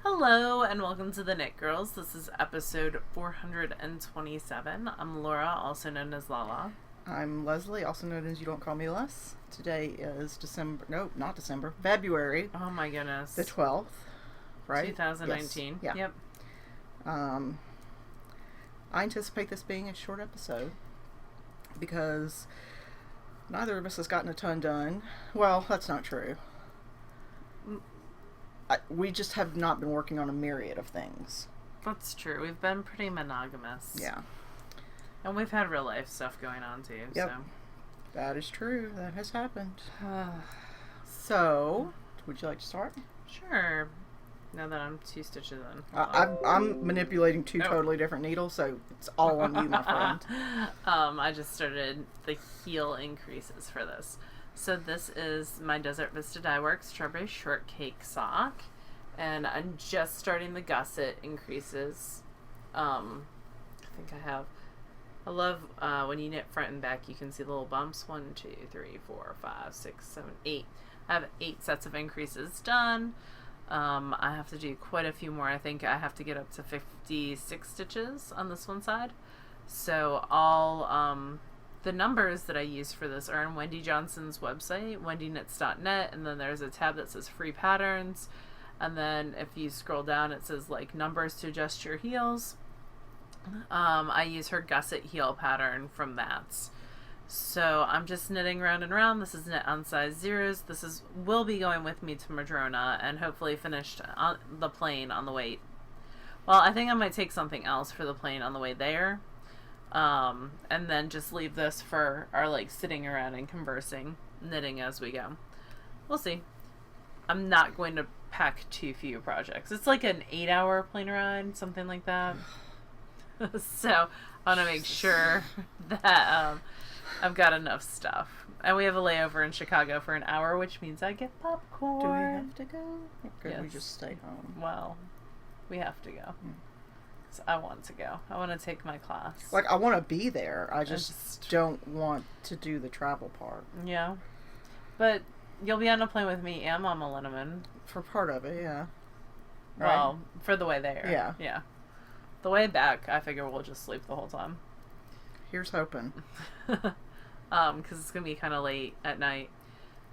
Hello and welcome to the Knit Girls. This is episode 427. I'm Laura, also known as Lala. I'm Leslie, also known as You Don't Call Me Les. Today is February. Oh my goodness. The 12th, right? 2019. Yes. Yeah. Yep. I anticipate this being a short episode because neither of us has gotten a ton done. Well, that's not true. We just have not been working on a myriad of things. That's true. We've been pretty monogamous. Yeah. And we've had real life stuff going on too. Yep. So. That is true. That has happened. So, would you like to start? Sure. Now that I'm 2 stitches in. I'm manipulating two totally different needles, so it's all on you, my friend. I just started the heel increases for this. So this is my Desert Vista Dye Works Strawberry Shortcake sock, and I'm just starting the gusset increases. I love when you knit front and back, you can see the little bumps. 1, 2, 3, 4, 5, 6, 7, 8. I have 8 sets of increases done. I have to do quite a few more. I think I have to get up to 56 stitches on this one side. So all the numbers that I use for this are on Wendy Johnson's website, wendyknits.net, and then there's a tab that says free patterns, and then if you scroll down it says like numbers to adjust your heels. I use her gusset heel pattern from that. So I'm just knitting round and round. This is knit on size 0s. This will be going with me to Madrona and hopefully finished on the plane on the way. Well, I think I might take something else for the plane on the way there. And then just leave this for our like sitting around and conversing, knitting as we go. We'll see. I'm not going to pack too few projects. It's like an 8-hour plane ride, something like that. So I want to make sure that I've got enough stuff. And we have a layover in Chicago for an hour, which means I get popcorn. Do we have to go? Or could Yes. we just stay home? Well, we have to go. So I want to go. I want to take my class. Like, I want to be there. I just don't want to do the travel part. Yeah. But you'll be on a plane with me and Mama Linneman. For part of it, yeah. Right? Well, for the way there. Yeah. Yeah. The way back, I figure we'll just sleep the whole time. Here's hoping. Because it's going to be kind of late at night.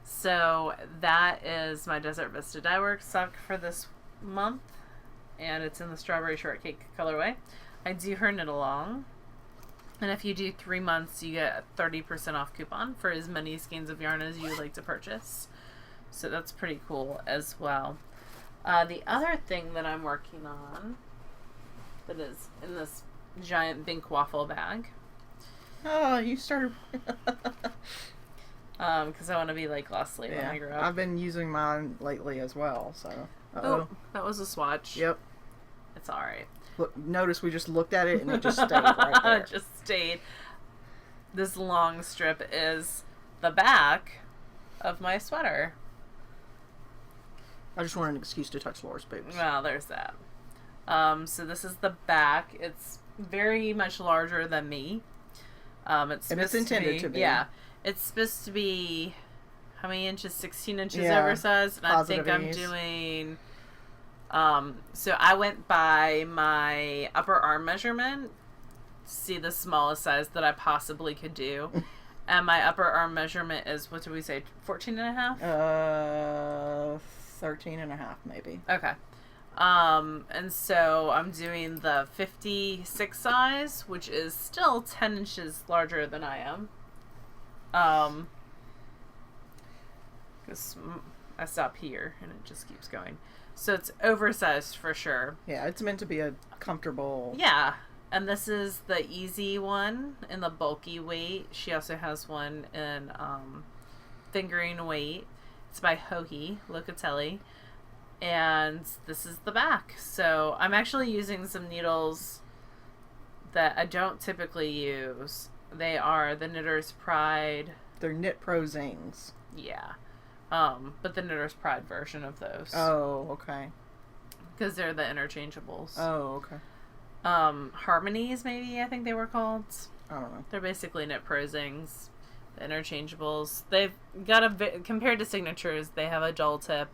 So that is my Desert Vista Dye Works sock for this month. And it's in the Strawberry Shortcake colorway. I do her knit along. And if you do 3 months, you get a 30% off coupon for as many skeins of yarn as you would like to purchase. So that's pretty cool as well. The other thing that I'm working on that is in this giant Bink waffle bag. Oh, you started... Because I want to be like Leslie when I grow up. I've been using mine lately as well, so... Oh, that was a swatch. Yep. It's alright. Look, notice we just looked at it and it just stayed right there. It just stayed. This long strip is the back of my sweater. I just wanted an excuse to touch Laura's boobs. Well, there's that. So this is the back. It's very much larger than me. It's intended to be. Yeah. It's supposed to be, how many inches? 16 inches Yeah, oversized. And I think I'm ease. doing, so I went by my upper arm measurement to see the smallest size that I possibly could do. And my upper arm measurement is, what did we say, 14 and a half? 13 and a half maybe. Okay. And so I'm doing the 56 size, which is still 10 inches larger than I am. Because I stop here and it just keeps going. So it's oversized for sure. Yeah, it's meant to be a comfortable... Yeah. And this is the easy one in the bulky weight. She also has one in fingering weight. It's by Hohi Locatelli. And this is the back. So I'm actually using some needles that I don't typically use. They are the Knitter's Pride. They're Knit Pro Zings. Yeah. But the Knitter's Pride version of those. Oh, okay. Because they're the interchangeables. Oh, okay. Harmonies, maybe, I think they were called. I don't know. They're basically Knit Pro Zings. The interchangeables. They've got compared to signatures, they have a dull tip.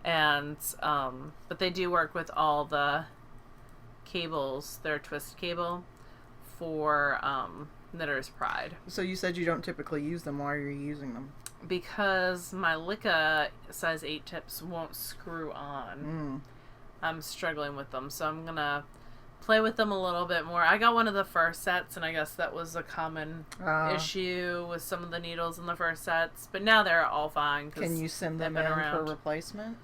And, but they do work with all the cables, their twist cable, for, Knitter's Pride. So you said you don't typically use them. Why are you using them? Because my Licca size 8 tips won't screw on. I'm struggling with them, so I'm going to play with them a little bit more. I got one of the first sets, and I guess that was a common issue with some of the needles in the first sets, but now they're all fine. Can you send them in for replacement?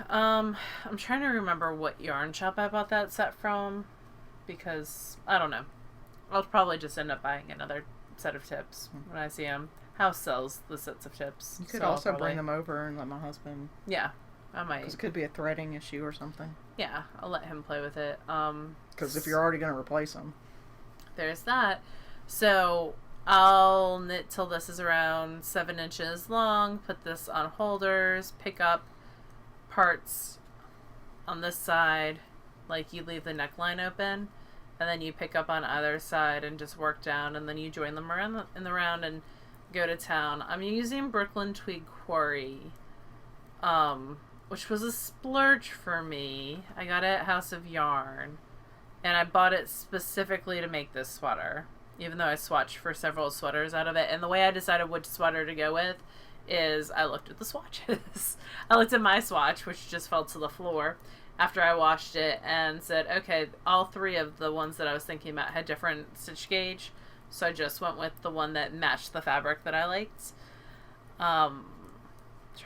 I'm trying to remember what yarn shop I bought that set from, because I don't know. I'll probably just end up buying another set of tips when I see them. House sells the sets of tips. You could also bring them over and let my husband. Yeah, I might. Because it could be a threading issue or something. Yeah, I'll let him play with it. Because if you're already going to replace them. There's that. So I'll knit till this is around 7 inches long, put this on holders, pick up parts on this side, like you leave the neckline open, and then you pick up on either side and just work down, and then you join them around in the round and go to town. I'm using Brooklyn Tweed Quarry, which was a splurge for me. I got it at House of Yarn, and I bought it specifically to make this sweater, even though I swatched for several sweaters out of it. And the way I decided which sweater to go with is I looked at the swatches. I looked at my swatch, which just fell to the floor after I washed it, and said, okay, all 3 of the ones that I was thinking about had different stitch gauge, so I just went with the one that matched the fabric that I liked. Trying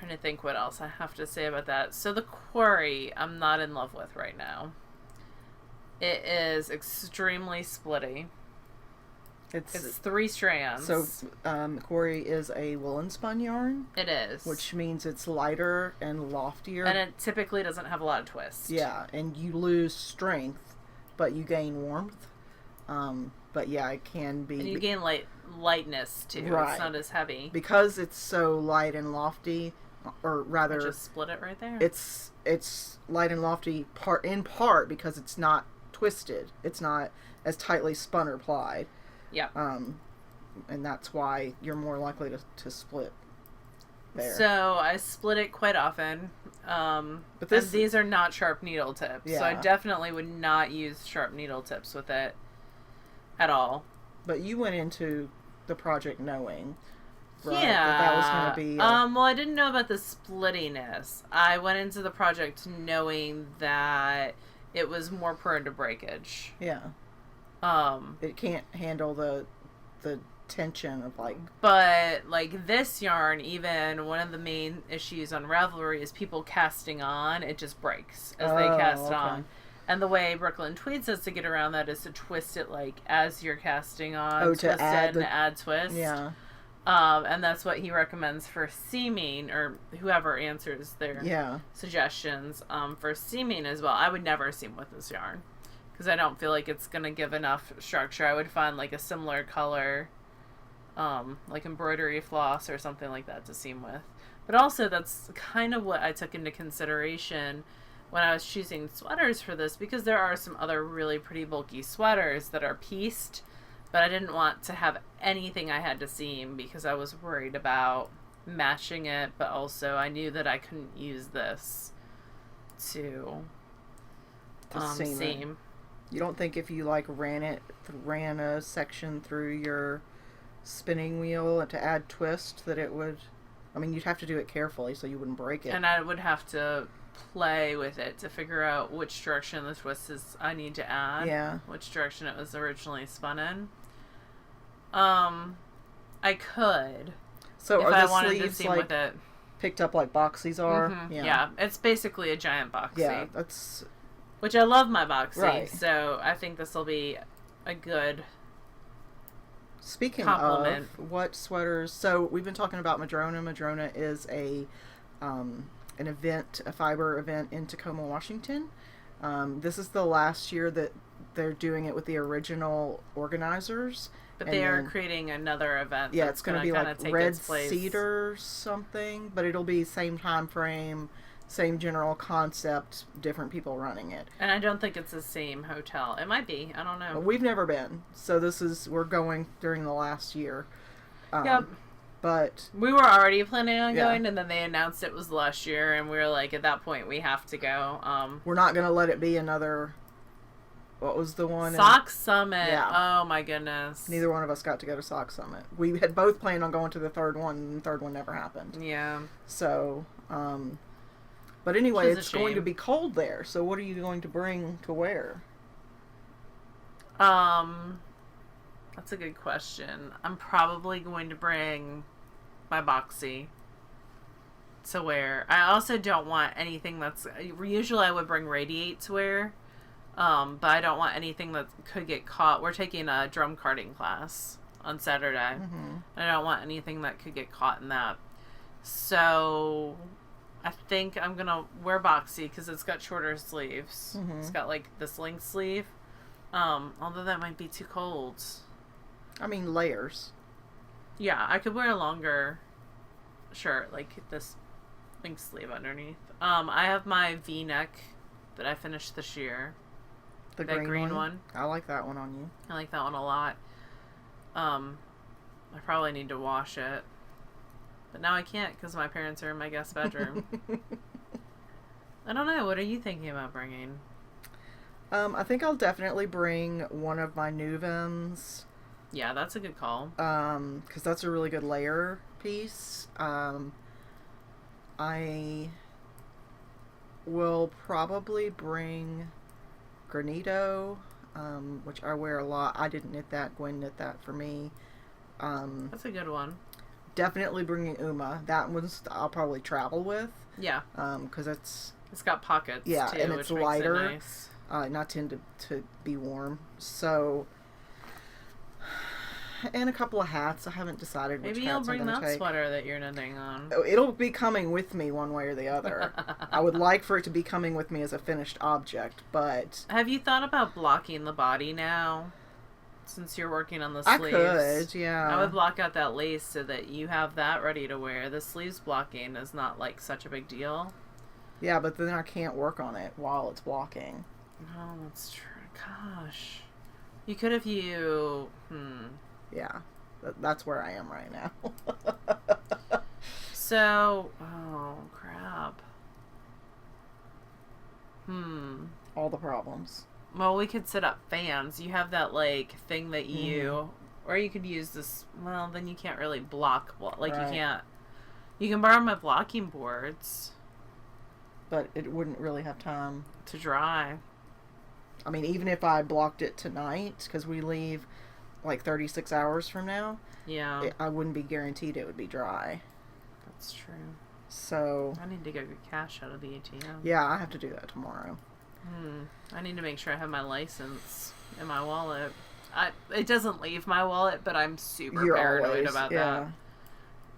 to think what else I have to say about that. So the Quarry I'm not in love with right now. It is extremely splitty. It's 3 strands. So Quarry is a woolen spun yarn. It is. Which means it's lighter and loftier. And it typically doesn't have a lot of twist. Yeah, and you lose strength, but you gain warmth. But yeah, it can be... And you gain lightness, too. Right. It's not as heavy. Because it's so light and lofty, or rather... I just split it right there. It's light and lofty in part because it's not twisted. It's not as tightly spun or plied. Yeah. And that's why you're more likely to split there. So I split it quite often. But these are not sharp needle tips. Yeah. So I definitely would not use sharp needle tips with it at all. But you went into the project knowing, right, yeah, that was going to be... well, I didn't know about the splittiness. I went into the project knowing that it was more prone to breakage. Yeah. It can't handle the tension of But this yarn, even one of the main issues on Ravelry is people casting on. It just breaks as they cast on. And the way Brooklyn Tweed says to get around that is to twist it as you're casting on. Twist it and add twist. Yeah. And that's what he recommends for seaming, or whoever answers their suggestions for seaming as well. I would never seam with this yarn because I don't feel like it's going to give enough structure. I would find a similar color, like embroidery floss or something like that to seam with. But also that's kind of what I took into consideration when I was choosing sweaters for this, because there are some other really pretty bulky sweaters that are pieced, but I didn't want to have anything I had to seam because I was worried about matching it, but also I knew that I couldn't use this to seam. You don't think if you ran a section through your spinning wheel to add twist that it would... I mean, you'd have to do it carefully so you wouldn't break it. And I would have to play with it to figure out which direction the twist is I need to add. Yeah. Which direction it was originally spun in. I could. So if are I the wanted sleeves to seam with it. Picked up like boxies are? Mm-hmm. Yeah, it's basically a giant boxy. Yeah, that's... Which I love my boxy, right. So I think this will be a good Speaking compliment. Of what sweaters... So we've been talking about Madrona. Madrona is an event, a fiber event in Tacoma, Washington. This is the last year that they're doing it with the original organizers. But they are creating another event. Yeah, it's going to be like Red place. Cedar something, but it'll be same time frame, same general concept, different people running it. And I don't think it's the same hotel. It might be. I don't know. We've never been, so we're going during the last year. Yep. But we were already planning on Yeah. going, and then they announced it was last year, and we were like, at that point, we have to go. we're not going to let it be another... What was the one? Sock Summit. Yeah. Oh, my goodness. Neither one of us got to go to Sock Summit. We had both planned on going to the third one, and the third one never happened. Yeah. So, but anyway, Which is a it's going to shame. be cold there. So what are you going to bring to wear? That's a good question. I'm probably going to bring my boxy to wear. I also don't want anything that's... Usually I would bring Radiate to wear, but I don't want anything that could get caught. We're taking a drum carding class on Saturday. Mm-hmm. I don't want anything that could get caught in that. So I think I'm going to wear boxy because it's got shorter sleeves. Mm-hmm. It's got like this length sleeve. Although that might be too cold. I mean, layers. Yeah, I could wear a longer shirt, like this length sleeve underneath. I have my V-neck that I finished this year. The that green one. one. I like that one on you. I like that one a lot. I probably need to wash it. But now I can't because my parents are in my guest bedroom. I don't know. What are you thinking about bringing? I think I'll definitely bring one of my Nuvims. Yeah, that's a good call. Because that's a really good layer piece. I will probably bring Granito, which I wear a lot. I didn't knit that. Gwen knit that for me. That's a good one. Definitely bringing Uma. That one's I'll probably travel with. Yeah. Because it's got pockets, yeah, too, and it's which lighter. makes it nice. Not tend to be warm. So, and a couple of hats. I haven't decided which Maybe hats you'll bring I'm that going to take. sweater that you're knitting on. It'll be coming with me one way or the other. I would like for it to be coming with me as a finished object, but... Have you thought about blocking the body now? Since you're working on the I sleeves. could, yeah. I would block out that lace so that you have that ready to wear. The sleeves blocking is not like such a big deal. Yeah, but then I can't work on it while it's blocking. Oh, that's true. Gosh. You could if you... Yeah, that's where I am right now. So... Oh, crap. All the problems. Well, we could set up fans. You have that, like, thing that you... Or you could use this... Well, then you can't really block... Like, Right. you can't... You can borrow my blocking boards But it wouldn't really have time. to dry. I mean, even if I blocked it tonight, because we leave like 36 hours from now, Yeah, I wouldn't be guaranteed it would be dry. that's true. So, I need to go get cash out of the ATM. yeah, I have to do that tomorrow. I need to make sure I have my license in my wallet. It doesn't leave my wallet, but I'm super paranoid about that.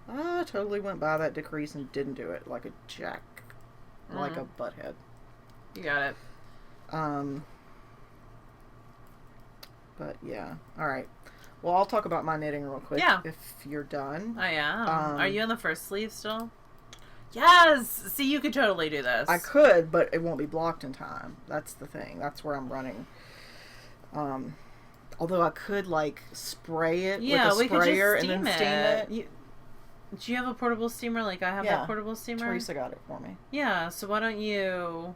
I totally went by that decrease and didn't do it like a jack, like a butthead. You got it. But yeah, all right. Well, I'll talk about my knitting real quick. Yeah. If you're done. I am. Are you on the first sleeve still? Yes! See, you could totally do this. I could, but it won't be blocked in time. That's the thing. That's where I'm running. Although I could like spray it with a we could sprayer just and then steam it. Do you have a portable steamer like I have that portable steamer? Teresa got it for me. Yeah, so why don't you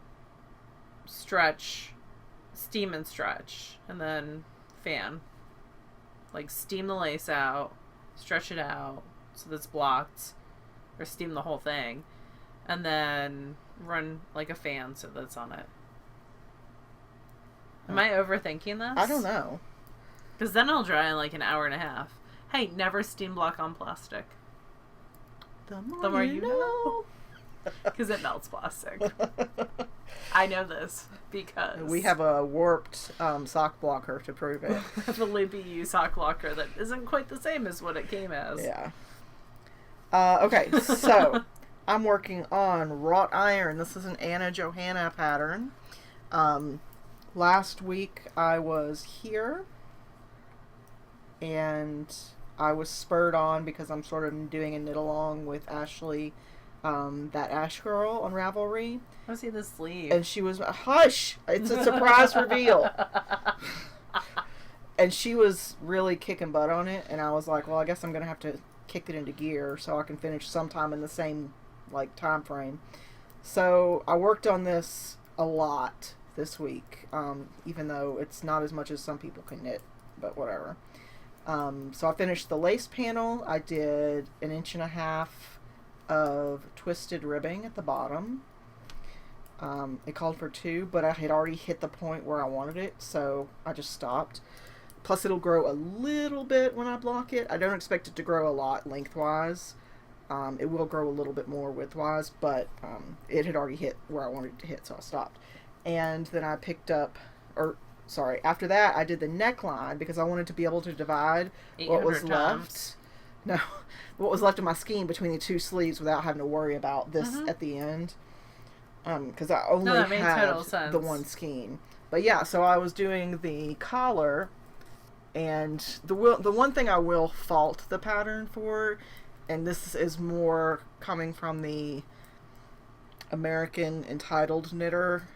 steam and stretch, and then fan. Like, steam the lace out, stretch it out so that it's blocked, or steam the whole thing, and then run, like, a fan so that it's on it. Am I overthinking this? I don't know. Because then it'll dry in, like, an hour and a half. Hey, never steam block on plastic. The The more you know. Because it melts plastic. I know this because We have a warped sock blocker to prove it. the Libby U sock blocker that isn't quite the same as what it came as. Yeah. Okay, so I'm working on wrought iron. This is an Anna Johanna pattern. Last week I was here and I was spurred on because I'm sort of doing a knit along with Ashley, that Ash Girl on Ravelry. I see the sleeve. And she was, hush! It's a surprise reveal. And she was really kicking butt on it, and I was like, well, I guess I'm going to have to kicked it into gear so I can finish sometime in the same like time frame. So I worked on this a lot this week, even though it's not as much as some people can knit, but whatever. So I finished the lace panel. I did 1.5 inches of twisted ribbing at the bottom. It called for 2, but I had already hit the point where I wanted it, so I just stopped. Plus it'll grow a little bit when I block it. I don't expect it to grow a lot lengthwise. It will grow a little bit more widthwise, but it had already hit where I wanted it to hit, so I stopped. And then I picked up, after that I did the neckline because I wanted to be able to divide what was left. No, what was left of my skein between the 2 sleeves without having to worry about this at the end. Because I only had the 1 skein. But yeah, so I was doing the collar, and the one thing I will fault the pattern for, and this is more coming from the American entitled knitter,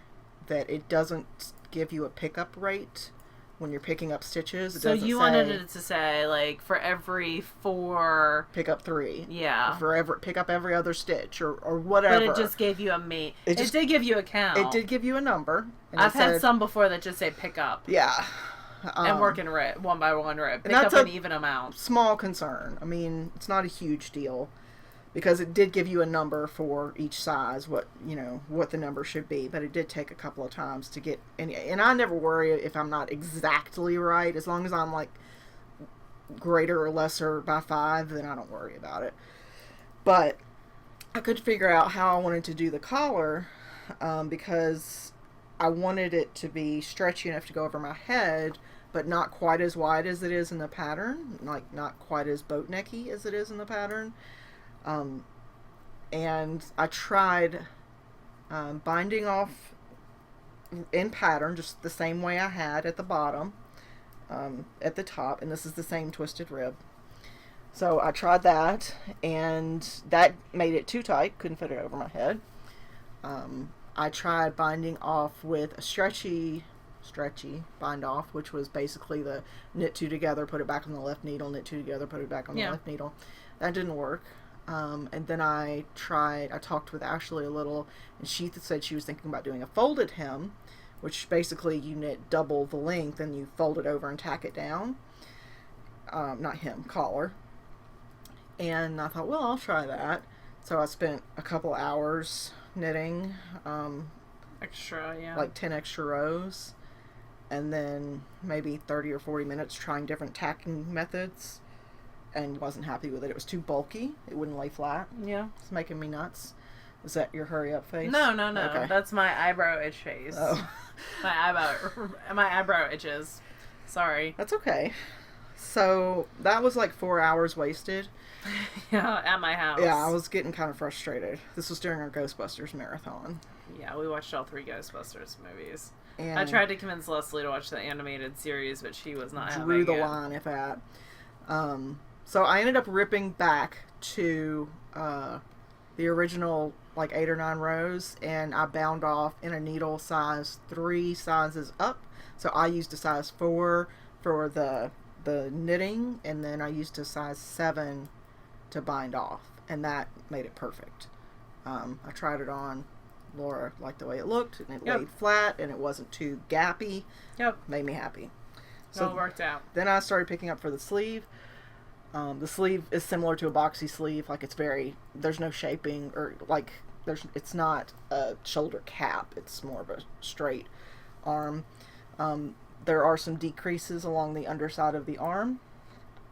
that it doesn't give you a pickup rate when you're picking up stitches. So you wanted it to say, like, for every 4... pick up 3. Yeah. Pick up every other stitch, or whatever. But it just gave you it did give you a count. It did give you a number. And I've had some before that just say pick up. Yeah. And work in rib, 1 by 1 rib. Pick up an even amount. Small concern. I mean, it's not a huge deal, because it did give you a number for each size, what the number should be, but it did take a couple of times to get and I never worry if I'm not exactly right, as long as I'm like greater or lesser by 5, then I don't worry about it. But I could figure out how I wanted to do the collar, because I wanted it to be stretchy enough to go over my head, but not quite as wide as it is in the pattern, like not quite as boat necky as it is in the pattern. And I tried binding off in pattern just the same way I had at the bottom, at the top, and this is the same twisted rib. So I tried that, and that made it too tight, couldn't fit it over my head. I tried binding off with a stretchy bind off, which was basically the knit 2 together, put it back on the left needle, knit 2 together, put it back on the left needle. That didn't work. And then I talked with Ashley a little, and she said she was thinking about doing a folded hem, which basically you knit double the length and you fold it over and tack it down. Not hem, collar. And I thought, well, I'll try that. So I spent a couple hours knitting, like 10 extra rows, and then maybe 30 or 40 minutes trying different tacking methods, and wasn't happy with it. It was too bulky. It wouldn't lay flat. Yeah. It's making me nuts. Is that your hurry up face? No. Okay. That's my eyebrow itch face. Oh. my eyebrow itches. Sorry. That's okay. So that was like 4 hours wasted. Yeah, at my house. Yeah, I was getting kind of frustrated. This was during our Ghostbusters marathon. Yeah, we watched all 3 Ghostbusters movies. And I tried to convince Leslie to watch the animated series, but she was not having it. Drew the line at that. So I ended up ripping back to the original like 8 or 9 rows, and I bound off in a needle size 3 sizes up. So I used a size 4 for the knitting, and then I used a size 7 to bind off, and that made it perfect. I tried it on. Laura liked the way it looked, and it laid flat, and it wasn't too gappy. Yep. Made me happy. So it worked out. Then I started picking up for the sleeve. The sleeve is similar to a boxy sleeve. Like, there's no shaping, or like it's not a shoulder cap. It's more of a straight arm. There are some decreases along the underside of the arm.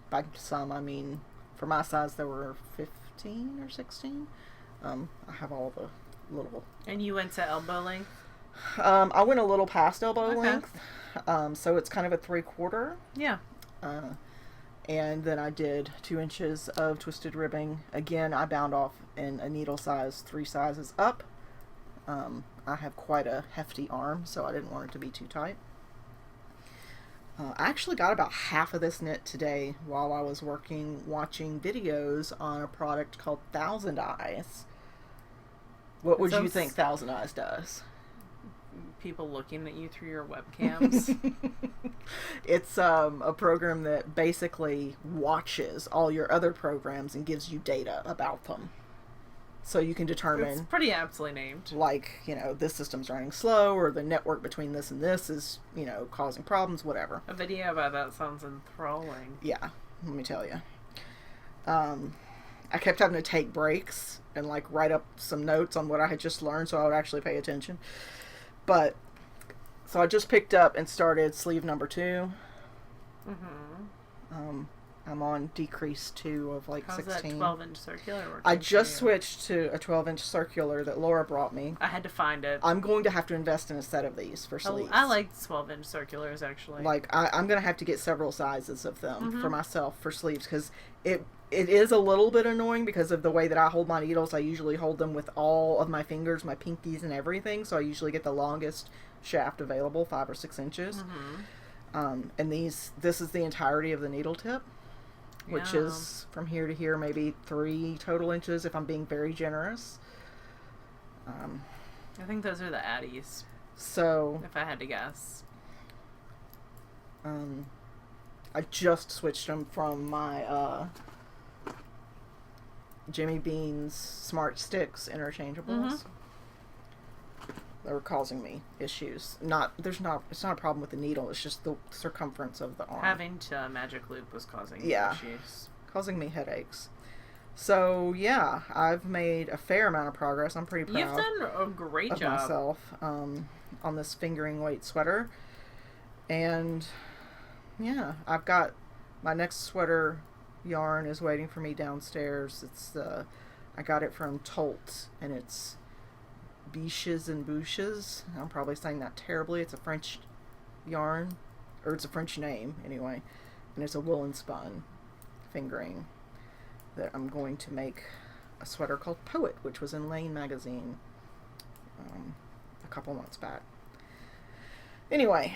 By some, I mean, for my size, there were 15 or 16. I have all the little... And you went to elbow length? I went a little past elbow length. So it's kind of a 3/4. Yeah. And then I did 2 inches of twisted ribbing. Again, I bound off in a needle size 3 sizes up. I have quite a hefty arm, so I didn't want it to be too tight. I actually got about half of this knit today while I was watching videos on a product called Thousand Eyes. What would you think Thousand Eyes does? people looking at you through your webcams. It's a program that basically watches all your other programs and gives you data about them. So you can determine... It's pretty aptly named. Like, this system's running slow, or the network between this and this is, causing problems, whatever. A video about that sounds enthralling. Yeah, let me tell you. I kept having to take breaks and, write up some notes on what I had just learned so I would actually pay attention. But, so I just picked up and started sleeve number 2. Mm-hmm. I'm on decrease 2 of How's 16. That 12-inch circular working? I just switched to a 12-inch circular that Laura brought me. I had to find it. I'm going to have to invest in a set of these for sleeves. I like 12-inch circulars, actually. I'm going to have to get several sizes of them for myself for sleeves, because it is a little bit annoying because of the way that I hold my needles. I usually hold them with all of my fingers, my pinkies and everything, so I usually get the longest shaft available, 5 or 6 inches. And this is the entirety of the needle tip, which is from here to here, maybe 3 total inches if I'm being very generous. I think those are the Addies. So, if I had to guess. I just switched them from my Jimmy Bean's Smart Sticks interchangeables. They were causing me issues. It's not a problem with the needle, it's just the circumference of the arm. Having to magic loop was causing issues. Causing me headaches. So yeah, I've made a fair amount of progress. I'm pretty proud. You've done a great of job myself on this fingering weight sweater. And yeah, I've got my next sweater yarn is waiting for me downstairs. It's I got it from Tolt, and it's Biches and Bouches. I'm probably saying that terribly. It's a French yarn, or it's a French name anyway, and it's a woolen spun fingering that I'm going to make a sweater called Poet, which was in Lane magazine a couple months back. Anyway,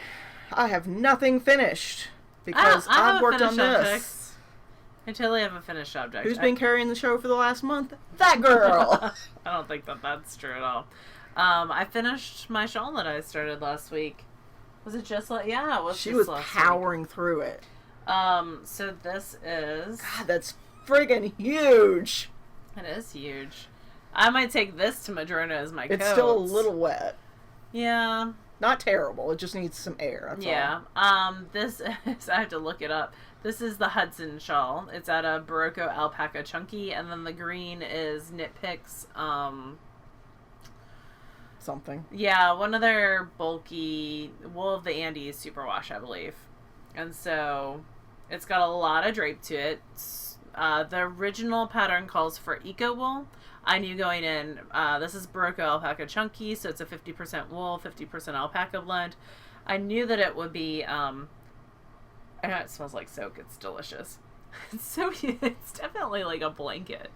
I have nothing finished because I've worked on this. I totally have a finished object. Who's been carrying the show for the last month? That girl! I don't think that's true at all. I finished my shawl that I started last week. Was it just like... Yeah, it was She was powering through it. So this is... God, that's friggin' huge! It is huge. I might take this to Madrona as my coat. It's still a little wet. Yeah. Not terrible. It just needs some air. That's all. This is... I have to look it up. This is the Hudson shawl. It's at a Barocco Alpaca Chunky, and then the green is Knit Picks, something. Yeah, one of their bulky Wool of the Andes superwash, I believe. And so it's got a lot of drape to it. The original pattern calls for eco wool. I knew going in, this is Barocco Alpaca Chunky, so it's a 50% wool, 50% alpaca blend. I knew that it would be, I know it smells like soak. It's delicious. It's definitely like a blanket.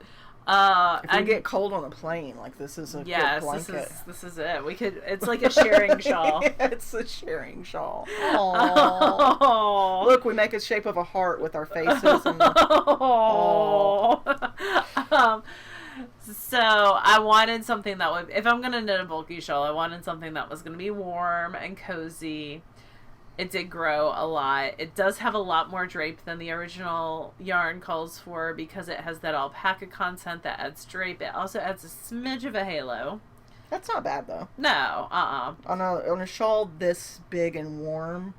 If we get cold on the plane, this is a good blanket. This is it. It's like a sharing shawl. Yeah, it's a sharing shawl. Aww. Look, we make a shape of a heart with our faces. And so I wanted something that would, if I'm going to knit a bulky shawl, I wanted something that was going to be warm and cozy. It did grow a lot. It does have a lot more drape than the original yarn calls for because it has that alpaca content that adds drape. It also adds a smidge of a halo. That's not bad, though. No, On a shawl this big and warm,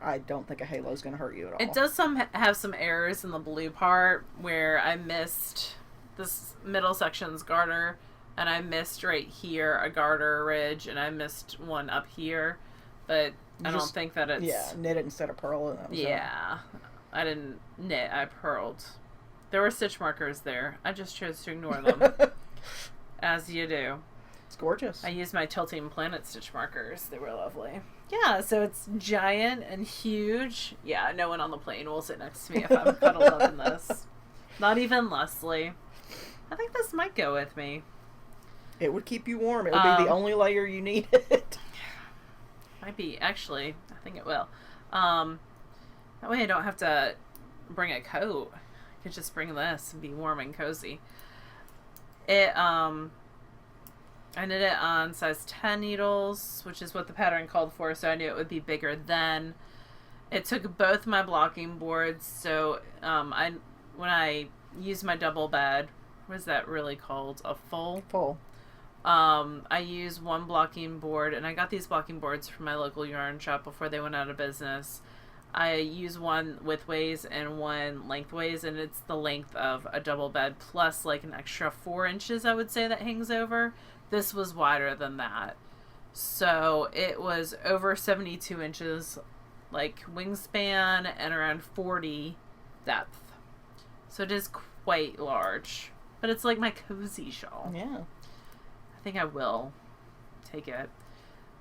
I don't think a halo is going to hurt you at all. It does have some errors in the blue part where I missed this middle section's garter, and I missed right here a garter ridge, and I missed one up here, but... I don't think that it's... Yeah, knit it instead of purl it. Yeah. I didn't knit. I purled. There were stitch markers there. I just chose to ignore them. As you do. It's gorgeous. I used my Tilting Planet stitch markers. They were lovely. Yeah, so it's giant and huge. Yeah, no one on the plane will sit next to me if I'm cuddled up in this. Not even Leslie. I think this might go with me. It would keep you warm. It would be the only layer you needed. Might be. Actually, I think it will. That way I don't have to bring a coat. I could just bring this and be warm and cozy. It, I knit it on size 10 needles, which is what the pattern called for, so I knew it would be bigger then. It took both my blocking boards, so when I used my double bed, what is that really called? A full? Full. I used one blocking board, and I got these blocking boards from my local yarn shop before they went out of business. I use one widthways and one lengthways, and it's the length of a double bed plus like an extra 4 inches, I would say, that hangs over. This was wider than that. So it was over 72 inches like wingspan and around 40 depth. So it is quite large. But it's like my cozy shawl. Yeah. I think I will take it.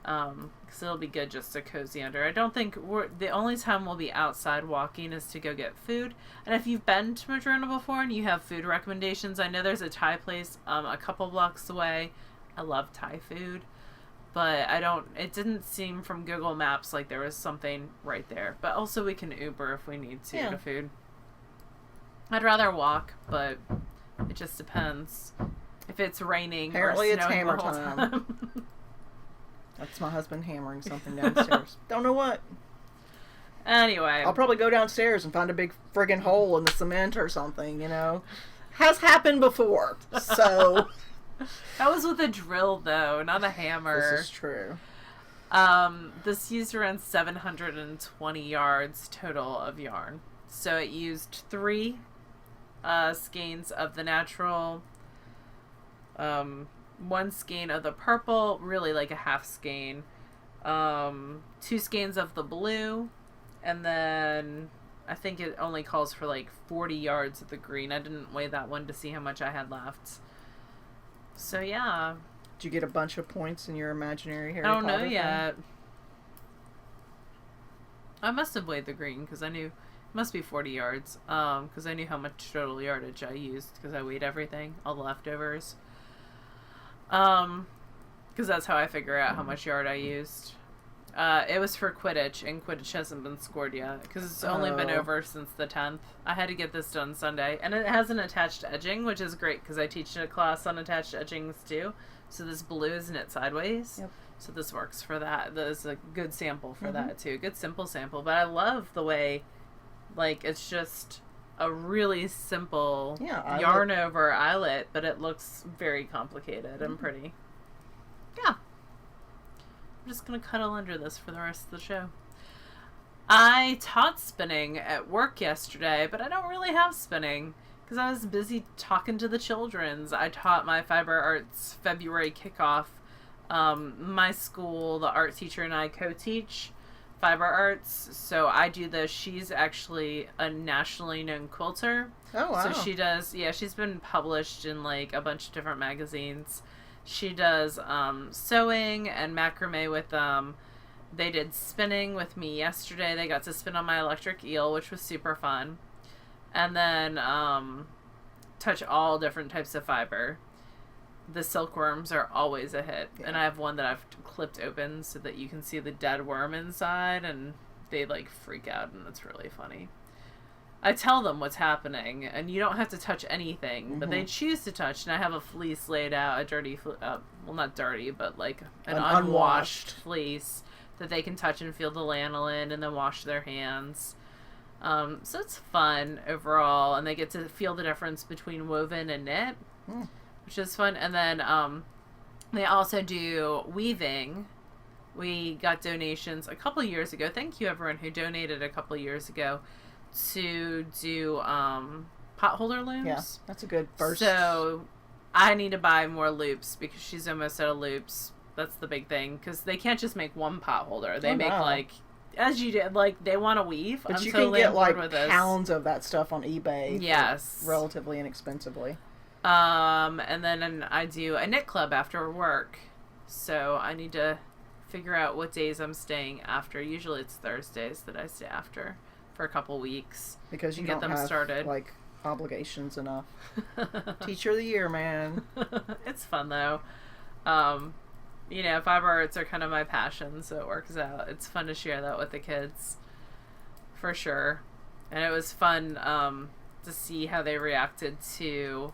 Because it'll be good just to cozy under. I don't think the only time we'll be outside walking is to go get food. And if you've been to Madrona before and you have food recommendations, I know there's a Thai place a couple blocks away. I love Thai food. But it didn't seem from Google Maps like there was something right there. But also we can Uber if we need to food. I'd rather walk, but it just depends. If it's raining apparently or it's snowing hammer the whole time. That's my husband hammering something downstairs. Don't know what. Anyway. I'll probably go downstairs and find a big friggin' hole in the cement or something, you know. Has happened before, so... That was with a drill, though, not a hammer. This is true. This used around 720 yards total of yarn. So it used 3 skeins of the natural, 1 skein of the purple, really like a half skein, 2 skeins of the blue, and then I think it only calls for like 40 yards of the green. I didn't weigh that one to see how much I had left. So yeah. Did you get a bunch of points in your imaginary Harry I don't Potter know thing? yet. I must have weighed the green because I knew it must be 40 yards. Because I knew how much total yardage I used because I weighed everything, all the leftovers. Because that's how I figure out how much yard I used. It was for Quidditch, and Quidditch hasn't been scored yet because it's only been over since the 10th. I had to get this done Sunday, and it has an attached edging, which is great because I teach a class on attached edgings too. So this blue is knit sideways. Yep. So this works for that. There's a good sample for that too. Good simple sample, but I love the way, like, it's just a really simple yarn over eyelet, but it looks very complicated and pretty. Yeah. I'm just going to cuddle under this for the rest of the show. I taught spinning at work yesterday, but I don't really have spinning because I was busy talking to the children's. I taught my Fiber Arts February kickoff. My school, the art teacher and I co-teach Fiber Arts, so I do this. She's actually a nationally known quilter. Oh, wow. So she does, she's been published in like a bunch of different magazines. She does sewing and macrame with them. They did spinning with me yesterday. They got to spin on my electric eel, which was super fun. And then touch all different types of fiber. The silkworms are always a hit. Yeah. And I have one that I've clipped open so that you can see the dead worm inside, and they like freak out, and it's really funny. I tell them what's happening, and you don't have to touch anything, but they choose to touch, and I have a fleece laid out, a dirty, well, not dirty, but like an unwashed fleece that they can touch and feel the lanolin and then wash their hands. So it's fun overall, and they get to feel the difference between woven and knit, which is fun. And then they also do weaving. We got donations a couple years ago. Thank you, everyone who donated a couple years ago, to do potholder looms. Yeah, that's a good first. So I need to buy more loops because she's almost out of loops. That's the big thing, because they can't just make one potholder. They make like, as you did, like they want to weave. But you can get like pounds of that stuff on eBay. Yes, relatively inexpensively. And then I do a knit club after work, so I need to figure out what days I'm staying after. Usually it's Thursdays that I stay after for a couple weeks because you get them started. Like obligations enough. Teacher of the year, man. It's fun though. You know, fiber arts are kind of my passion, so it works out. It's fun to share that with the kids, for sure. And it was fun to see how they reacted to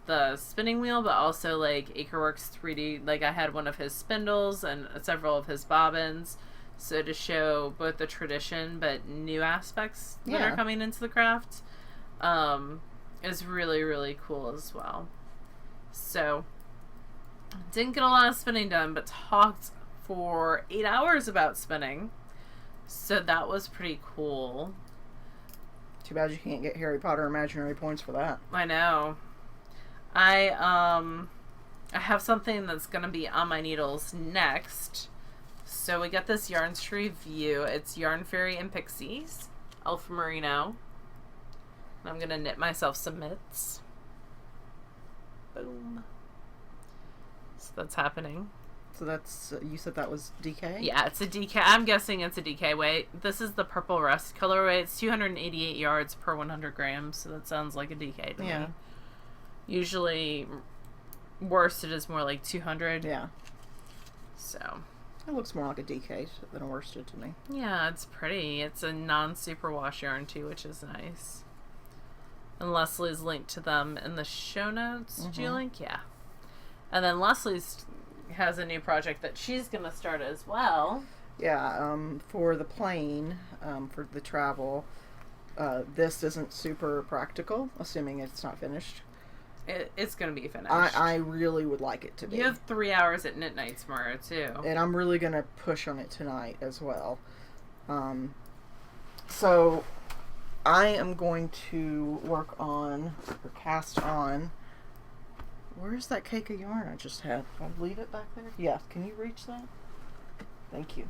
the spinning wheel, but also like Acreworks 3D. Like I had one of his spindles and several of his bobbins. So to show both the tradition but new aspects that are coming into the craft is really, really cool as well. So didn't get a lot of spinning done, but talked for 8 hours about spinning. So that was pretty cool. Too bad you can't get Harry Potter imaginary points for that. I know. I have something that's going to be on my needles next. So we got this yarn to review. It's Yarn Fairy and Pixies, Elf Merino. And I'm going to knit myself some mitts. Boom. So that's happening. So that's, you said that was DK? Yeah, it's a DK. I'm guessing it's a DK weight. This is the Purple Rust colorway. It's 288 yards per 100 grams, so that sounds like a DK to me. Usually, worsted is more like 200. Yeah. So. It looks more like a DK than a worsted to me. Yeah, it's pretty. It's a non-superwash yarn too, which is nice. And Leslie's linked to them in the show notes. Do you link? Yeah. And then Leslie's has a new project that she's going to start as well. Yeah, for the plane, for the travel, this isn't super practical, assuming it's not finished. It's going to be finished. I really would like it to be. You have 3 hours at knit night tomorrow, too. And I'm really going to push on it tonight as well. So, I am going to work on, or cast on, where's that cake of yarn I just had? Can I leave it back there? Yeah, can you reach that? Thank you.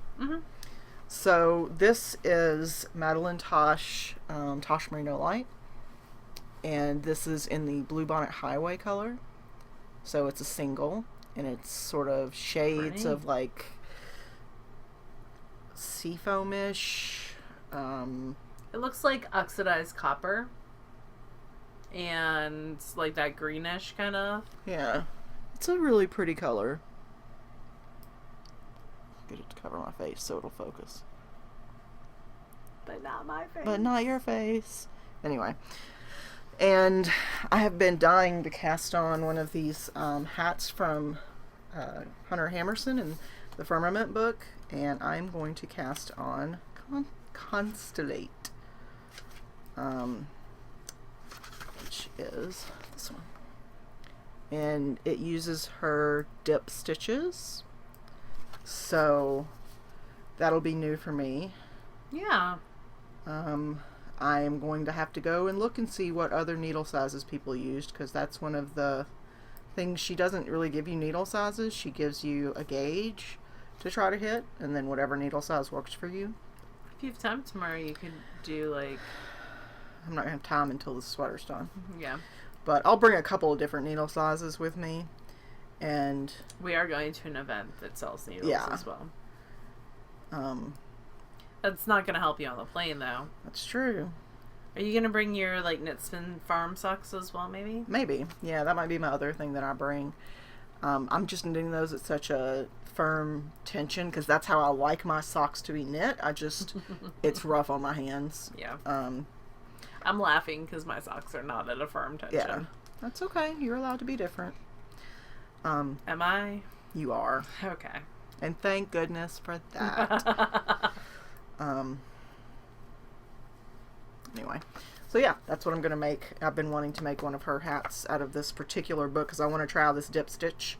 So, this is Madeline Tosh, Tosh Merino Light. And this is in the Bluebonnet Highway color. So it's a single. And it's sort of shades of like seafoamish. It looks like oxidized copper. And like that greenish kind of. Yeah. It's a really pretty color. Get it to cover my face so it'll focus. But not my face. But not your face. Anyway. And I have been dying to cast on one of these hats from Hunter Hammerson in the Firmament book. And I'm going to cast on Constellate. Which is this one. And it uses her dip stitches. So that'll be new for me. Yeah. I am going to have to go and look and see what other needle sizes people used, because that's one of the things. She doesn't really give you needle sizes. She gives you a gauge to try to hit, and then whatever needle size works for you. If you have time tomorrow, you could do like... I'm not going to have time until the sweater's done. Yeah. But I'll bring a couple of different needle sizes with me. And we are going to an event that sells needles as well. That's not going to help you on the plane, though. That's true. Are you going to bring your, like, Knit Spin Farm socks as well, maybe? Maybe. Yeah, that might be my other thing that I bring. I'm just knitting those at such a firm tension, because that's how I like my socks to be knit. It's rough on my hands. Yeah. I'm laughing because my socks are not at a firm tension. Yeah. That's okay. You're allowed to be different. Am I? You are. Okay. And thank goodness for that. Anyway, so yeah, that's what I'm gonna make. I've been wanting to make one of her hats out of this particular book because I want to try out this dip stitch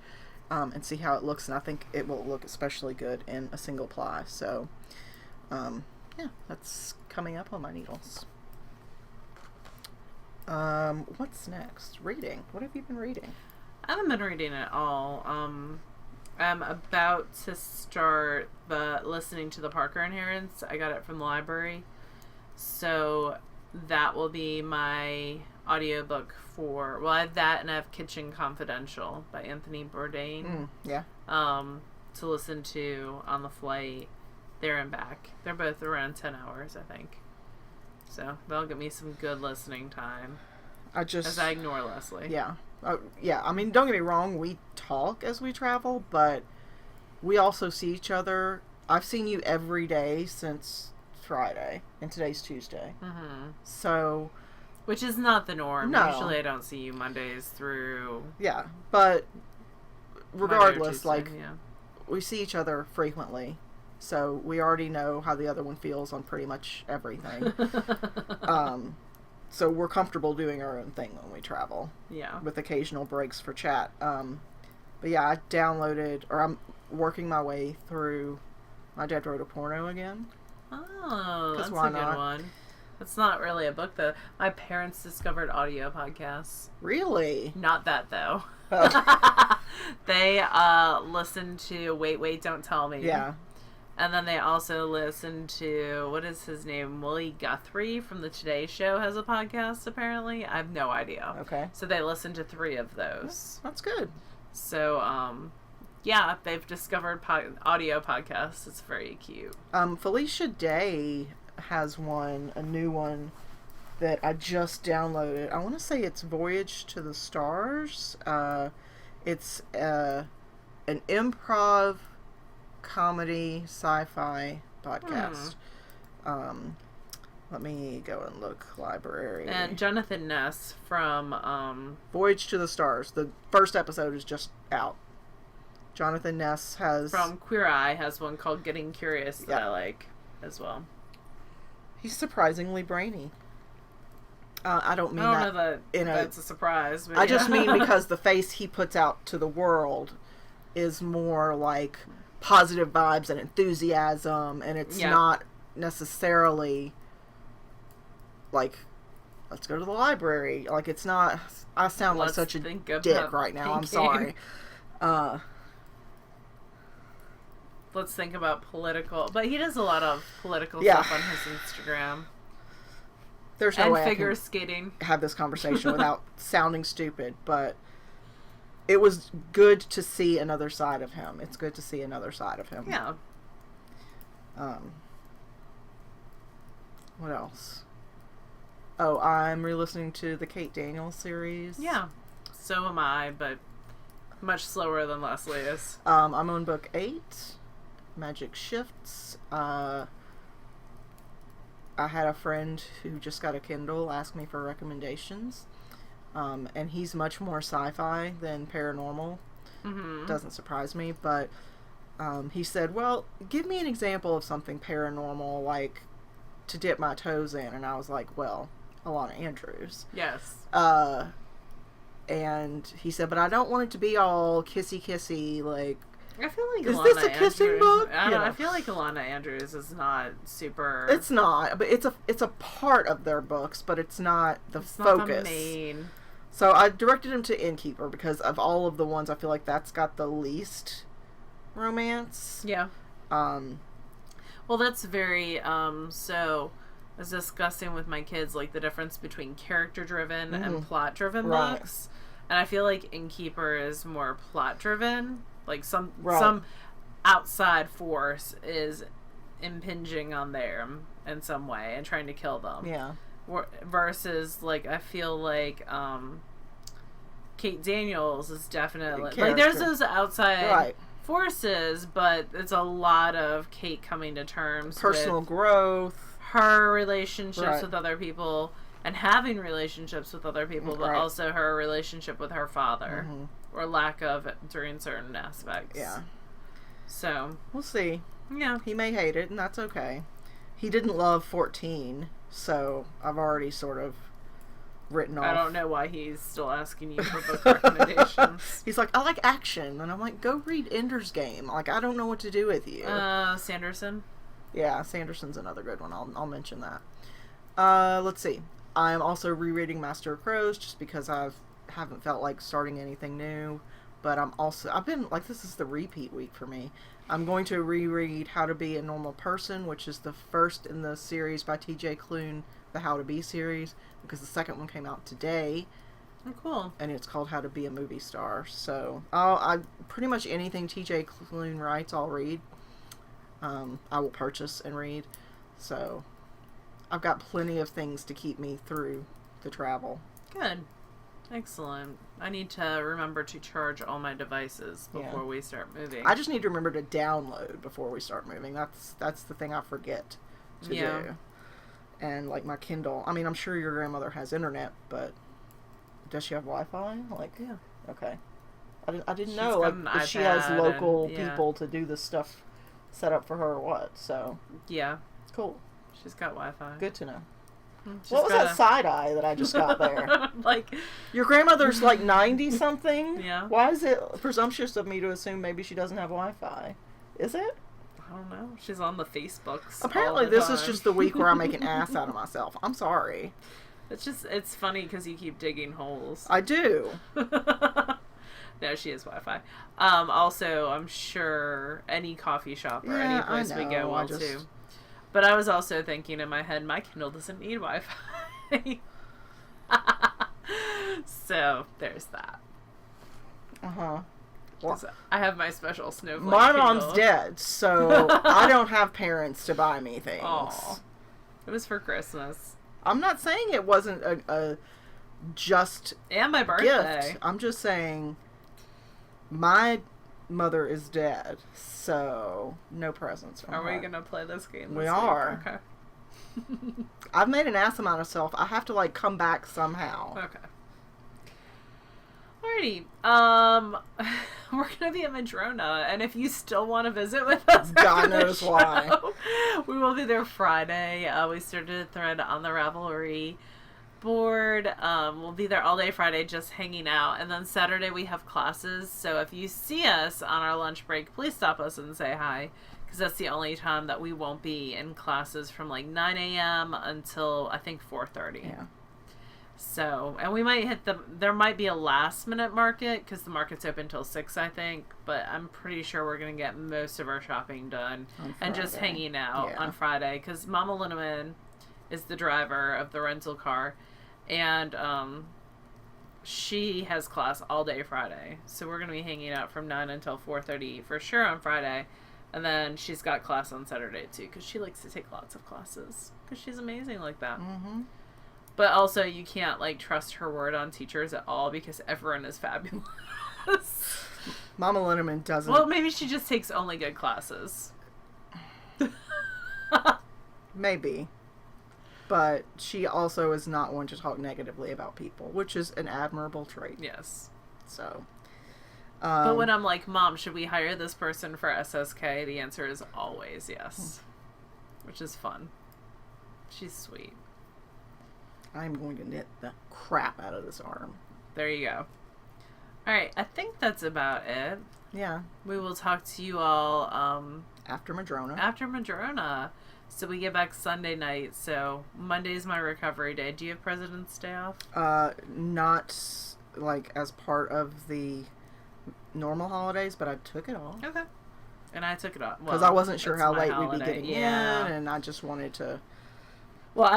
and see how it looks, and I think it will look especially good in a single ply. So yeah, that's coming up on my needles. What's next? Reading. What have you been reading? I haven't been reading at all. I'm about to start listening to the Parker Inheritance. I got it from the library. So that will be my audiobook for... Well, I have that and I have Kitchen Confidential by Anthony Bourdain. Yeah. To listen to on the flight there and back. They're both around 10 hours, I think. So that'll give me some good listening time. As I ignore Leslie. Yeah. Yeah, I mean, don't get me wrong, we talk as we travel, but we also see each other. I've seen you every day since Friday, and today's Tuesday. Mm-hmm. So Which is not the norm. No. Usually I don't see you Mondays through... Yeah, but regardless, Tuesday, like, yeah. we see each other frequently, so we already know how the other one feels on pretty much everything. So we're comfortable doing our own thing when we travel. Yeah. With occasional breaks for chat. But yeah, I downloaded, or I'm working my way through My Dad Wrote a Porno again. Oh, that's a why good not? one. It's not really a book, though. My parents discovered audio podcasts. Really? Not that, though. Oh. They listened to Wait, Don't Tell Me. Yeah. And then they also listened to, what is his name? Willie Guthrie from the Today Show has a podcast, apparently. I have no idea. Okay. So they listened to 3 of those. That's good. So, yeah, they've discovered audio podcasts. It's very cute. Felicia Day has one, a new one, that I just downloaded. I want to say it's Voyage to the Stars. It's an improv comedy sci-fi podcast. Let me go and look. Library. And Jonathan Ness from Voyage to the Stars. The first episode is just out. Jonathan Ness has... from Queer Eye has one called Getting Curious that I like as well. He's surprisingly brainy. I don't mean I don't know that in that's a surprise. But I just mean because the face he puts out to the world is more like positive vibes and enthusiasm, and it's not necessarily like, let's go to the library. Like, it's not... I sound like such a dick right now. I'm sorry. Let's think about political... But he does a lot of political stuff on his Instagram. There's no way figure I can skating. have this conversation without sounding stupid, but it was good to see another side of him. It's good to see another side of him. Yeah. What else? Oh, I'm re-listening to the Kate Daniels series. Yeah. So am I, but much slower than Leslie is. I'm on book 8, Magic Shifts. I had a friend who just got a Kindle ask me for recommendations. And he's much more sci-fi than paranormal. Mm-hmm. Doesn't surprise me, but he said, well, give me an example of something paranormal, like, to dip my toes in. And I was like, well, Alana Andrews. Yes. And he said, but I don't want it to be all kissy, like... I feel like is Alana this a kissing Andrews, book? I feel like Alana Andrews is not super... It's not, but it's a part of their books, but it's not the focus. Not the main... So I directed him to Innkeeper because of all of the ones, I feel like that's got the least romance. Yeah. Well, that's very, so I was discussing with my kids, like, the difference between character-driven and plot-driven books. And I feel like Innkeeper is more plot-driven. Like, some outside force is impinging on them in some way and trying to kill them. Yeah. Versus, like, I feel like Kate Daniels is definitely... Like, there's those outside forces, but it's a lot of Kate coming to terms personal with growth, her relationships with other people, and having relationships with other people, but also her relationship with her father, or lack of it during certain aspects. Yeah. So... we'll see. Yeah. He may hate it, and that's okay. He didn't love 14, so I've already sort of written off. I don't know why he's still asking you for book recommendations. He's like, I like action. And I'm like, go read Ender's Game. Like, I don't know what to do with you. Sanderson? Yeah, Sanderson's another good one. I'll mention that. Let's see. I'm also rereading Master of Crows just because haven't felt like starting anything new. But I've been, like, this is the repeat week for me. I'm going to reread How to Be a Normal Person, which is the first in the series by T.J. Klune, the How to Be series, because the second one came out today. Oh, cool. And it's called How to Be a Movie Star. So, I pretty much anything T.J. Klune writes, I'll read. I will purchase and read. So, I've got plenty of things to keep me through the travel. Good. Excellent. I need to remember to charge all my devices before we start moving. I just need to remember to download before we start moving. That's the thing I forget to do. and like my Kindle. I mean, I'm sure your grandmother has internet, but does she have Wi-Fi? Like, Yeah. Okay. I didn't She's know got like an if she has iPad local and- yeah. people to do this stuff set up for her or what. So Yeah. cool. She's got Wi-Fi. Good to know. She's What was got that side eye that I just got there? like, Your grandmother's like 90 something. Yeah. Why is it presumptuous of me to assume maybe she doesn't have Wi-Fi? Is it? I don't know. She's on the Facebooks. Apparently, all the this is time. just the week where I make an ass out of myself. I'm sorry. It's funny because you keep digging holes. I do. No, she has Wi-Fi. Also, I'm sure any coffee shop or any place we go will too. But I was also thinking in my head, my Kindle doesn't need Wi-Fi. So, there's that. Uh-huh. Well, I have my special snowflake My Kindle. mom's dead, so I don't have parents to buy me things. Aw. It was for Christmas. I'm not saying it wasn't a just And my birthday. gift. I'm just saying my mother is dead, so no presents from her. Are we going to play this game this We week? are. Okay. I've made an ass of myself. I have to like come back somehow. Okay. Alrighty. We're gonna be at Madrona, and if you still want to visit with us, God after the knows why. show, we will be there Friday. We started a thread on the Ravelry board. We'll be there all day Friday, just hanging out, and then Saturday we have classes. So if you see us on our lunch break, please stop us and say hi, because that's the only time that we won't be in classes from like 9 a.m. until I think 4:30. Yeah. So, and we might there might be a last minute market because the market's open till 6, I think, but I'm pretty sure we're going to get most of our shopping done and just hanging out on Friday because Mama Linneman is the driver of the rental car, and she has class all day Friday. So we're going to be hanging out from 9 until 4:30 for sure on Friday. And then she's got class on Saturday too because she likes to take lots of classes because she's amazing like that. Mm-hmm. But also, you can't, like, trust her word on teachers at all because everyone is fabulous. Mama Linneman doesn't. Well, maybe she just takes only good classes. Maybe. But she also is not one to talk negatively about people, which is an admirable trait. Yes. So. But when I'm like, Mom, should we hire this person for SSK? The answer is always yes. Which is fun. She's sweet. I'm going to knit the crap out of this arm. There you go. Alright, I think that's about it. Yeah. We will talk to you all After Madrona. after Madrona. So we get back Sunday night. So Monday's my recovery day. Do you have President's Day off? Not like as part of the normal holidays, but I took it off. Okay. And I took it off. Because I wasn't sure it's how my late holiday. we'd be getting Yeah. in, and I just wanted to... Well,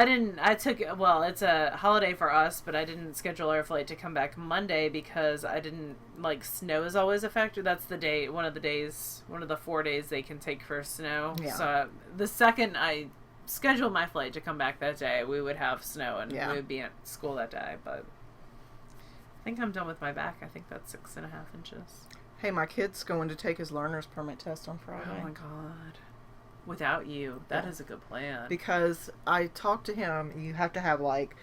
it's a holiday for us, but I didn't schedule our flight to come back Monday because I didn't, like, snow is always a factor. That's the day, one of the 4 days they can take for snow. Yeah. So the second I scheduled my flight to come back that day, we would have snow and we would be at school that day, but I think I'm done with my back. I think that's 6.5 inches. Hey, my kid's going to take his learner's permit test on Friday. Oh my God. Without you. That is a good plan. Because I talked to him, you have to have, like,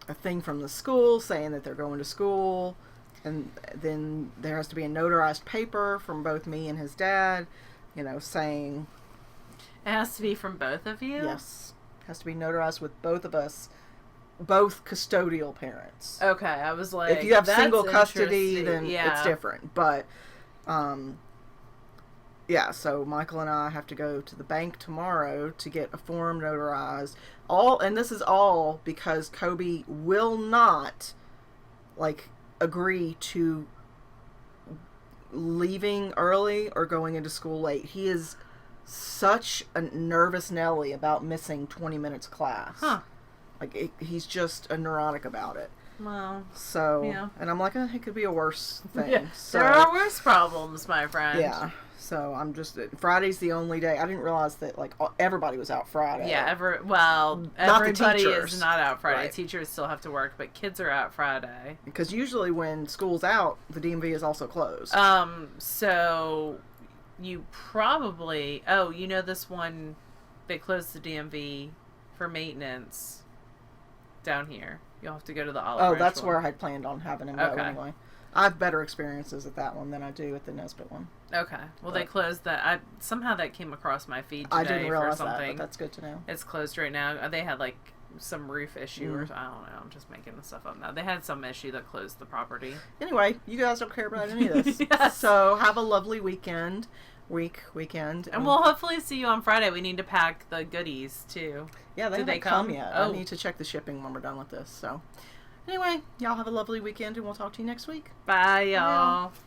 a thing from the school saying that they're going to school, and then there has to be a notarized paper from both me and his dad, saying... It has to be from both of you? Yes. It has to be notarized with both of us, both custodial parents. Okay, I was like... If you have that's single custody, then yeah. it's different. But, yeah, so Michael and I have to go to the bank tomorrow to get a form notarized. And this is all because Kobe will not, like, agree to leaving early or going into school late. He is such a nervous Nelly about missing 20 minutes of class. Huh. Like, he's just a neurotic about it. Well, So, yeah. And I'm like, it could be a worse thing. Yeah. So, There are worse problems, my friend. yeah. So I'm just, Friday's the only day. I didn't realize that, like, everybody was out Friday. Yeah, Not the everybody teachers. is not out Friday. Right. Teachers still have to work, but kids are out Friday. Because usually when school's out, the DMV is also closed. So you probably, this one, they closed the DMV for maintenance down here. You'll have to go to the Olive Oh, Branch that's one. where I had planned on having him go anyway. I have better experiences at that one than I do at the Nesbitt one. Okay. Well, they closed that. Somehow that came across my feed today I didn't realize for something. that, but that's good to know. It's closed right now. They had like some roof issue or I don't know. I'm just making this stuff up now. They had some issue that closed the property. Anyway, you guys don't care about any of this. Yes. So have a lovely weekend. Weekend. And we'll hopefully see you on Friday. We need to pack the goodies too. Yeah, they Did haven't they come come yet. Oh. I need to check the shipping when we're done with this. So anyway, y'all have a lovely weekend and we'll talk to you next week. Bye, y'all. Bye.